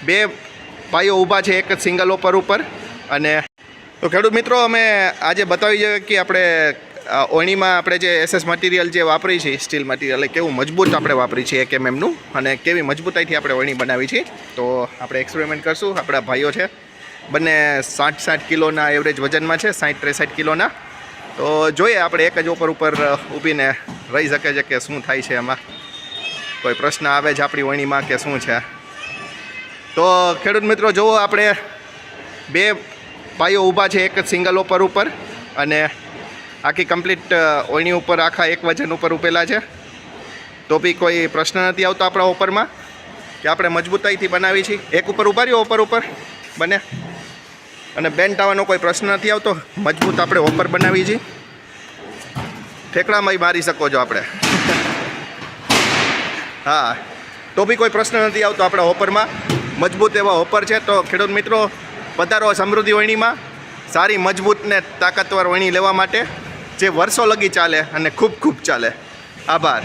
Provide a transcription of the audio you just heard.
બે ભાઈઓ ઊભા છે એક જ સિંગલ ઓપર ઉપર. અને તો ખેડૂત મિત્રો અમે આજે બતાવી છે કે આપણે ઓણીમાં આપણે જે એસએસ મટીરિયલ જે વાપરી છે સ્ટીલ મટીરિયલ એ કેવું મજબૂત આપણે વાપરી છે 1 mmનું અને કેવી મજબૂતાઈથી આપણે ઓણી બનાવી છે. તો આપણે એક્સપેરિમેન્ટ કરશું. આપણા ભાઈઓ છે બંને 60 કિલોના એવરેજ વજનમાં છે, 60-63 કિલોના. તો જોઈએ આપણે એક જ ઉપર ઊભીને રહી શકે છે કે શું થાય છે, એમાં કોઈ પ્રશ્ન આવે છે આપણી ઓણીમાં કે શું છે. તો ખેડૂત મિત્રો જુઓ, આપણે બે ભાઈઓ ઊભા છે એક જ સિંગલ ઓપર ઉપર અને આખી કમ્પ્લીટ ઓયણી ઉપર આખા એક વજન ઉપર ઊભેલા છે. તો બી કોઈ પ્રશ્ન નથી આવતો આપણા ઓપરમાં કે આપણે મજબૂતાઈથી બનાવી છીએ. એક ઉપર ઊભા રહ્યો ઓપર ઉપર બને અને બેન્ડ આવવાનો કોઈ પ્રશ્ન નથી આવતો. મજબૂત આપણે ઓપર બનાવી છીએ. ઠેકડામાં મારી શકો છો આપણે. હા, તો બી કોઈ પ્રશ્ન નથી આવતો આપણા ઓપરમાં. મજબૂત એવા ઓપર છે. તો ખેડૂત મિત્રો પધારો સમૃદ્ધિ ઓયણીમાં સારી મજબૂત ને તાકાતવર ઓયણી લેવા માટે, જે વર્ષો લગી ચાલે અને ખૂબ ચાલે. આભાર.